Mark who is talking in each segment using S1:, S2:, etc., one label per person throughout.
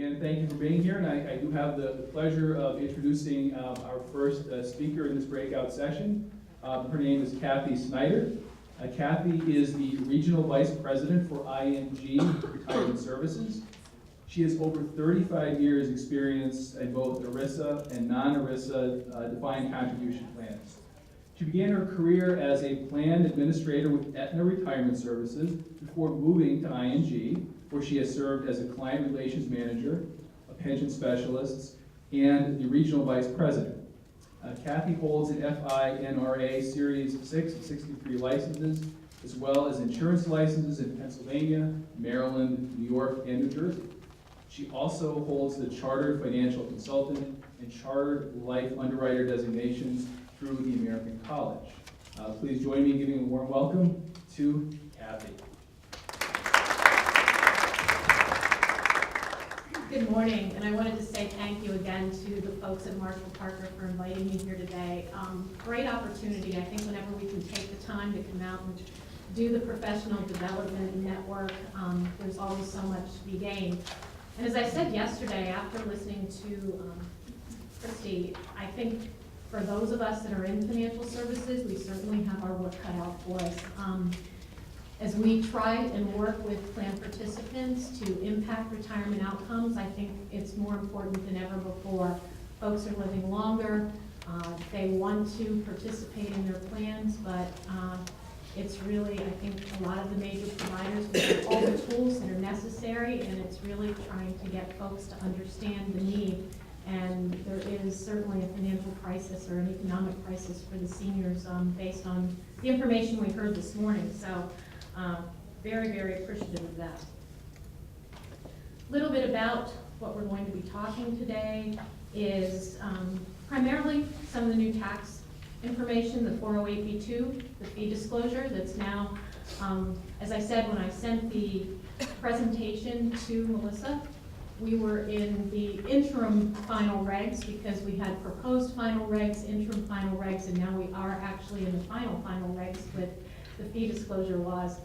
S1: again, thank you for being here, and I do have the pleasure of introducing our first speaker in this breakout session. Her name is Cathy Snyder. Cathy is the Regional Vice President for ING Retirement Services. She has over 35 years experience in both ERISA and non-ERISA defined contribution plans. She began her career as a plan administrator with Aetna Retirement Services before moving to ING, where she has served as a client relations manager, a pension specialist, and the regional vice president. Cathy holds an FINRA Series 6 and 63 licenses, as well as insurance licenses in Pennsylvania, Maryland, New York, and New Jersey. She also holds the Chartered Financial Consultant and Chartered Life Underwriter designations through the American College. Please join me in giving a warm welcome to Cathy.
S2: Good morning, and I wanted to say thank you again to the folks at Marshall Parker for inviting me here today. Great opportunity. I think whenever we can take the time to come out and do the professional development and network, there's always so much to be gained. And as I said yesterday, after listening to Christy, I think for those of us that are in financial services, we certainly have our work cut out for us. As we try and work with plan participants to impact retirement outcomes, I think it's more important than ever before. Folks are living longer, they want to participate in their plans, but it's really, I think, a lot of the major providers have all the tools that are necessary, and it's really trying to get folks to understand the need. And there is certainly a financial crisis or an economic crisis for the seniors based on the information we heard this morning. So very, very appreciative of that. A little bit about what we're going to be talking today is primarily some of the new tax information, the 408B2, the fee disclosure that's now, as I said, when I sent the presentation to Melissa, we were in the interim final regs because we had proposed final regs, interim final regs, and now we are actually in the final regs with the fee disclosure laws.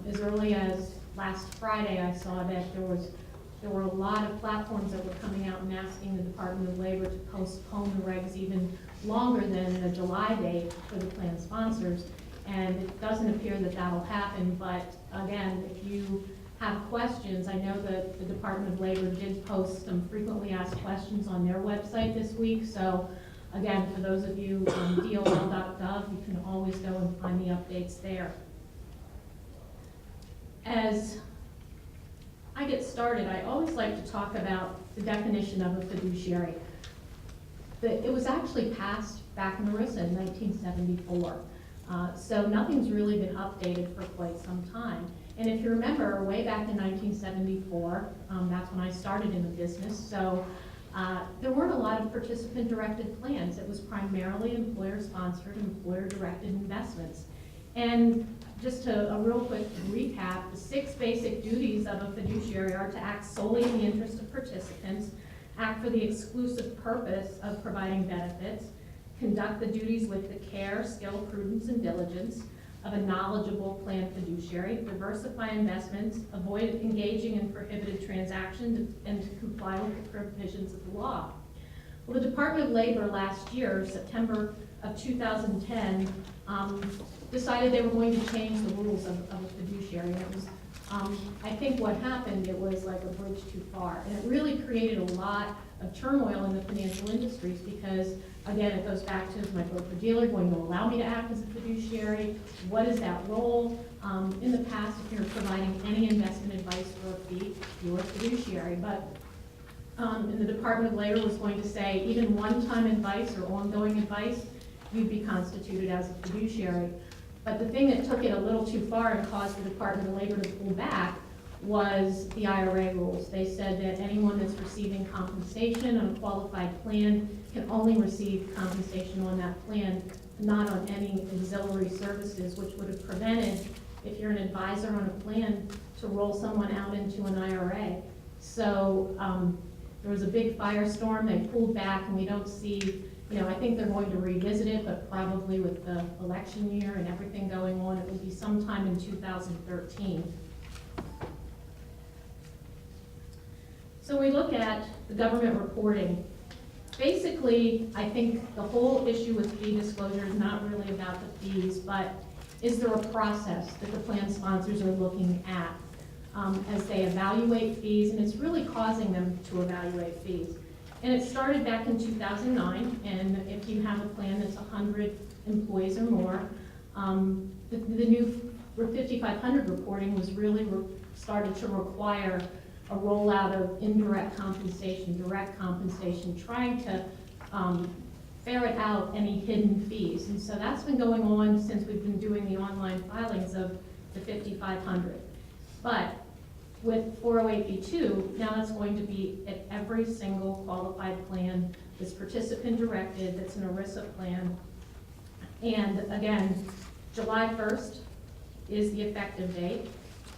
S2: As early as last Friday, I saw that there were a lot of platforms that were coming out and asking the Department of Labor to postpone the regs even longer than the July date for the plan sponsors. And it doesn't appear that that'll happen, but again, if you have questions, I know that the Department of Labor did post some frequently asked questions on their website this week. So again, for those of you on DOL.gov, you can always go and find the updates there. As I get started, I always like to talk about the definition of a fiduciary. It was actually passed back in ERISA in 1974. So nothing's really been updated for quite some time. And if you remember, way back in 1974, that's when I started in the business, so there weren't a lot of participant-directed plans. It was primarily employer-sponsored, employer-directed investments. And just a real quick recap, the 6 basic duties of a fiduciary are to act solely in the interest of participants, act for the exclusive purpose of providing benefits, conduct the duties with the care, skill, prudence, and diligence of a knowledgeable plan fiduciary, diversify investments, avoid engaging in prohibited transactions, and to comply with the provisions of the law. Well, the Department of Labor last year, September of 2010, decided they were going to change the rules of a fiduciary. And it was, I think what happened, it was like a bridge too far. And it really created a lot of turmoil in the financial industries because, again, it goes back to, is my broker-dealer going to allow me to act as a fiduciary? What is that role? In the past, if you're providing any investment advice for a fee, you're a fiduciary. But and the Department of Labor was going to say even one-time advice or ongoing advice, you'd be constituted as a fiduciary. But the thing that took it a little too far and caused the Department of Labor to pull back was the IRA rules. They said that anyone that's receiving compensation on a qualified plan can only receive compensation on that plan, not on any auxiliary services, which would have prevented, if you're an advisor on a plan, to roll someone out into an IRA. So there was a big firestorm, they pulled back, and we don't see, I think they're going to revisit it, but probably with the election year and everything going on, it will be sometime in 2013. So we look at the government reporting. Basically, I think the whole issue with fee disclosure is not really about the fees, but is there a process that the plan sponsors are looking at as they evaluate fees, and it's really causing them to evaluate fees. And it started back in 2009, and if you have a plan that's 100 employees or more, the new 5500 reporting was really started to require a rollout of indirect compensation, direct compensation, trying to ferret out any hidden fees. And so that's been going on since we've been doing the online filings of the 5500. But with 408B2, now that's going to be at every single qualified plan that's participant directed, that's an ERISA plan. And again, July 1st is the effective date.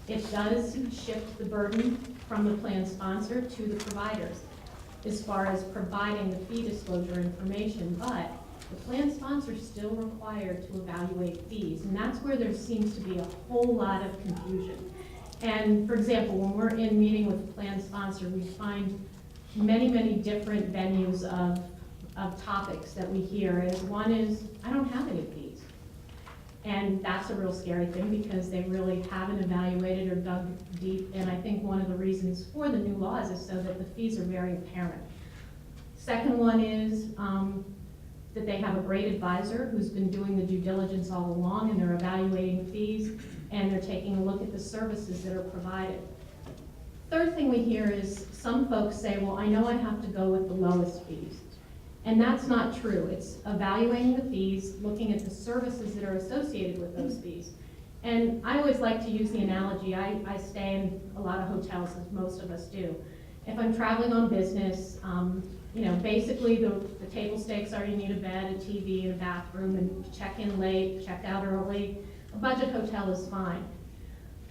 S2: It does shift the burden from the plan sponsor to the providers as far as providing the fee disclosure information, but the plan sponsor is still required to evaluate fees, and that's where there seems to be a whole lot of confusion. And for example, when we're in meeting with the plan sponsor, we find many, many different venues of topics that we hear. As one is, I don't have any fees. And that's a real scary thing because they really haven't evaluated or dug deep. And I think one of the reasons for the new laws is so that the fees are very apparent. Second one is that they have a great advisor who's been doing the due diligence all along, and they're evaluating fees, and they're taking a look at the services that are provided. Third thing we hear is some folks say, well, I know I have to go with the lowest fees. And that's not true. It's evaluating the fees, looking at the services that are associated with those fees. And I always like to use the analogy, I stay in a lot of hotels, as most of us do. If I'm traveling on business, basically the table stakes are you need a bed, a TV, and a bathroom, and check in late, check out early. A budget hotel is fine.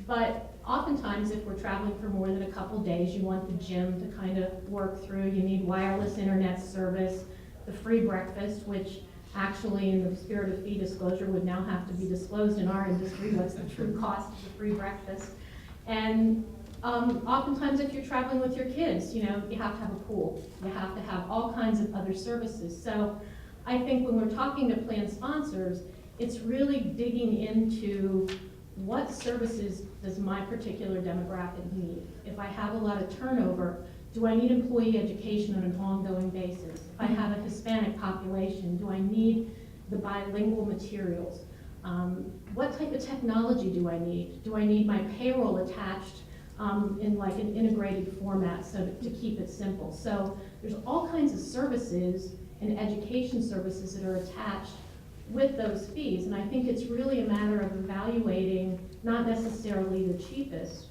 S2: But oftentimes, if we're traveling for more than a couple days, you want the gym to kind of work through. You need wireless internet service, the free breakfast, which actually in the spirit of fee disclosure would now have to be disclosed in our industry, what's the true cost of the free breakfast. And oftentimes if you're traveling with your kids, you have to have a pool. You have to have all kinds of other services. So I think when we're talking to plan sponsors, it's really digging into what services does my particular demographic need. If I have a lot of turnover, do I need employee education on an ongoing basis? If I have a Hispanic population, do I need the bilingual materials? What type of technology do I need? Do I need my payroll attached in like an integrated format so to keep it simple? So there's all kinds of services and education services that are attached with those fees, and I think it's really a matter of evaluating not necessarily the cheapest.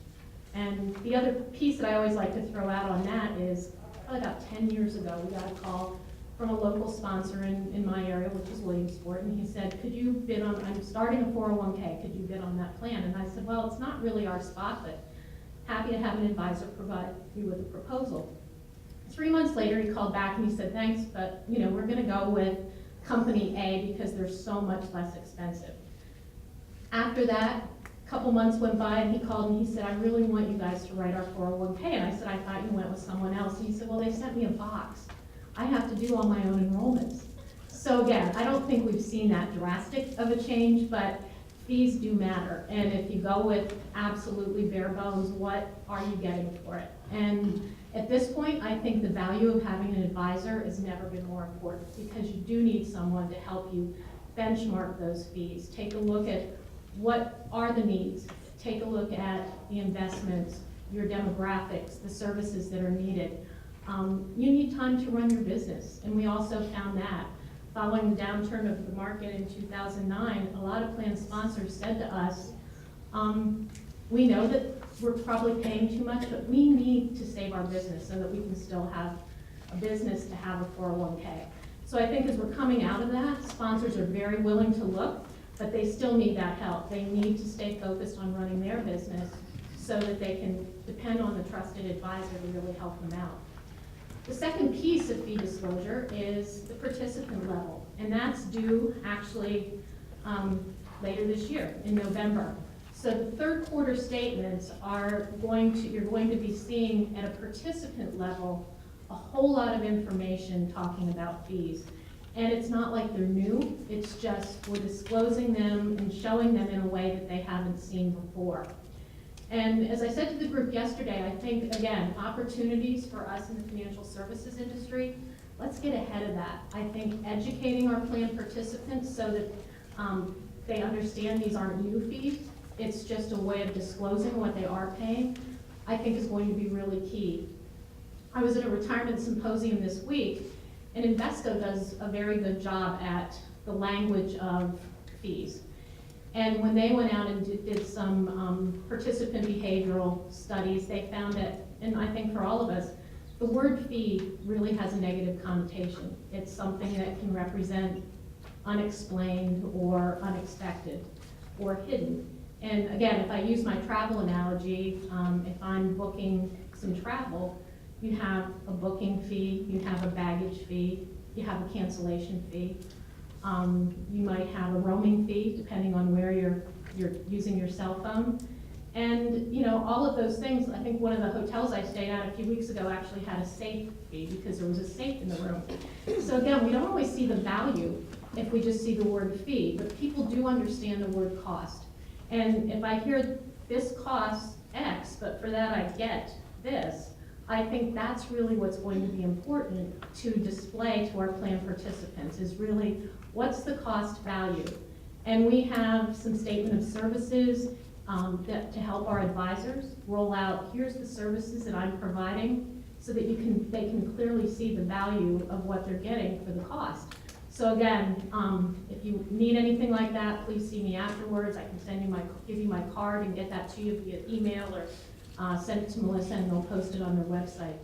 S2: And the other piece that I always like to throw out on that is, probably about 10 years ago, we got a call from a local sponsor in my area, which is Williamsport, and he said, could you bid on, I'm starting a 401k, could you bid on that plan? And I said, well, it's not really our spot, but happy to have an advisor provide you with a proposal. 3 months later, he called back and he said, thanks, but we're gonna go with company A because they're so much less expensive. After that, a couple months went by and he called and he said, I really want you guys to write our 401k. And I said, I thought you went with someone else. And he said, well, they sent me a box. I have to do all my own enrollments. So again, I don't think we've seen that drastic of a change, but fees do matter. And if you go with absolutely bare bones, what are you getting for it? And at this point, I think the value of having an advisor has never been more important because you do need someone to help you benchmark those fees. Take a look at what are the needs. Take a look at the investments, your demographics, the services that are needed. You need time to run your business. And we also found that following the downturn of the market in 2009, a lot of plan sponsors said to us, we know that we're probably paying too much, but we need to save our business so that we can still have a business to have a 401k. So I think as we're coming out of that, sponsors are very willing to look, but they still need that help. They need to stay focused on running their business so that they can depend on the trusted advisor to really help them out. The second piece of fee disclosure is the participant level, and that's due actually later this year in November. So the third quarter statements are you're going to be seeing at a participant level a whole lot of information talking about fees. And it's not like they're new, it's just we're disclosing them and showing them in a way that they haven't seen before. And as I said to the group yesterday, I think, again, opportunities for us in the financial services industry, let's get ahead of that. I think educating our plan participants so that they understand these aren't new fees, it's just a way of disclosing what they are paying, I think is going to be really key. I was at a retirement symposium this week, and Invesco does a very good job at the language of fees. And when they went out and did some participant behavioral studies, they found that, and I think for all of us, the word fee really has a negative connotation. It's something that can represent unexplained or unexpected or hidden. And again, if I use my travel analogy, if I'm booking some travel, you have a booking fee, you have a baggage fee, you have a cancellation fee. You might have a roaming fee, depending on where you're using your cell phone. And, you know, all of those things, I think one of the hotels I stayed at a few weeks ago actually had a safe fee because there was a safe in the room. So again, we don't always see the value if we just see the word fee, but people do understand the word cost. And if I hear this costs X, but for that I get this, I think that's really what's going to be important to display to our plan participants is really what's the cost value. And we have some statement of services to help our advisors roll out, here's the services that I'm providing so that they can clearly see the value of what they're getting for the cost. So again, if you need anything like that, please see me afterwards. I can give you my card and get that to you via email or send it to Melissa and they'll post it on their website.